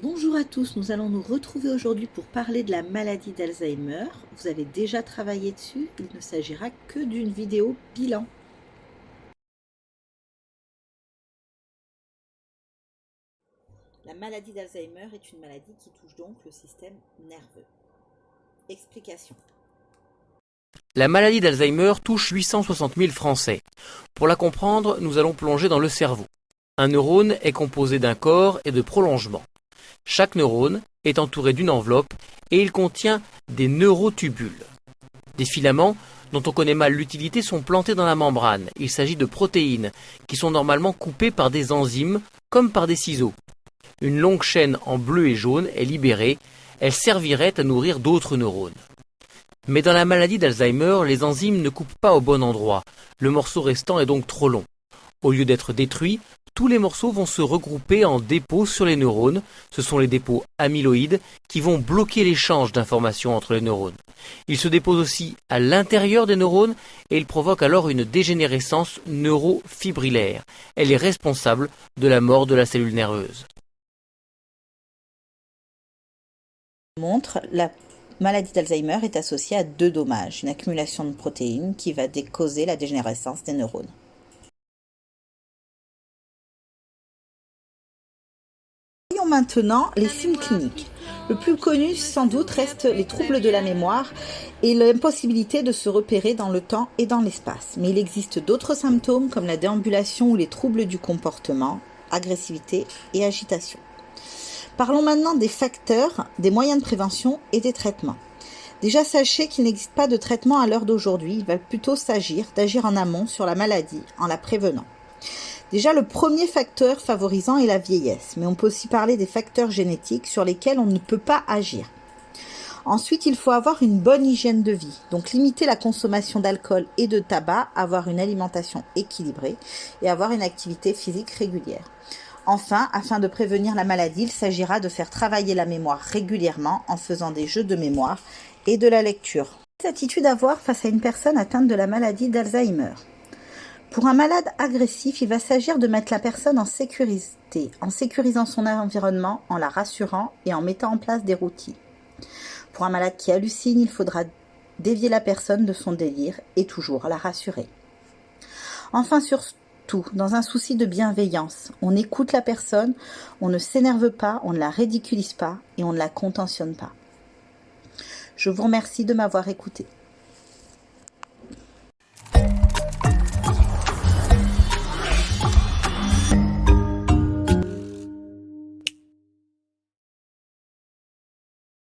Bonjour à tous, nous allons nous retrouver aujourd'hui pour parler de la maladie d'Alzheimer. Vous avez déjà travaillé dessus, il ne s'agira que d'une vidéo bilan. La maladie d'Alzheimer est une maladie qui touche donc le système nerveux. Explication. La maladie d'Alzheimer touche 860 000 Français. Pour la comprendre, nous allons plonger dans le cerveau. Un neurone est composé d'un corps et de prolongements. Chaque neurone est entouré d'une enveloppe et il contient des neurotubules. Des filaments dont on connaît mal l'utilité sont plantés dans la membrane. Il s'agit de protéines qui sont normalement coupées par des enzymes comme par des ciseaux. Une longue chaîne en bleu et jaune est libérée. Elle servirait à nourrir d'autres neurones. Mais dans la maladie d'Alzheimer, les enzymes ne coupent pas au bon endroit. Le morceau restant est donc trop long. Au lieu d'être détruits, tous les morceaux vont se regrouper en dépôts sur les neurones. Ce sont les dépôts amyloïdes qui vont bloquer l'échange d'informations entre les neurones. Ils se déposent aussi à l'intérieur des neurones et ils provoquent alors une dégénérescence neurofibrillaire. Elle est responsable de la mort de la cellule nerveuse. La maladie d'Alzheimer est associée à deux dommages, une accumulation de protéines qui va causer la dégénérescence des neurones. Voyons maintenant les signes cliniques. Le plus connu sans doute reste les troubles de la mémoire et l'impossibilité de se repérer dans le temps et dans l'espace. Mais il existe d'autres symptômes comme la déambulation ou les troubles du comportement, agressivité et agitation. Parlons maintenant des facteurs, des moyens de prévention et des traitements. Déjà, sachez qu'il n'existe pas de traitement à l'heure d'aujourd'hui. Il va plutôt s'agir d'agir en amont sur la maladie en la prévenant. Déjà, le premier facteur favorisant est la vieillesse, mais on peut aussi parler des facteurs génétiques sur lesquels on ne peut pas agir. Ensuite, il faut avoir une bonne hygiène de vie, donc limiter la consommation d'alcool et de tabac, avoir une alimentation équilibrée et avoir une activité physique régulière. Enfin, afin de prévenir la maladie, il s'agira de faire travailler la mémoire régulièrement en faisant des jeux de mémoire et de la lecture. Quelle attitude avoir face à une personne atteinte de la maladie d'Alzheimer ? Pour un malade agressif, il va s'agir de mettre la personne en sécurité, en sécurisant son environnement, en la rassurant et en mettant en place des routines. Pour un malade qui hallucine, il faudra dévier la personne de son délire et toujours la rassurer. Enfin, surtout, dans un souci de bienveillance, on écoute la personne, on ne s'énerve pas, on ne la ridiculise pas et on ne la contentionne pas. Je vous remercie de m'avoir écouté.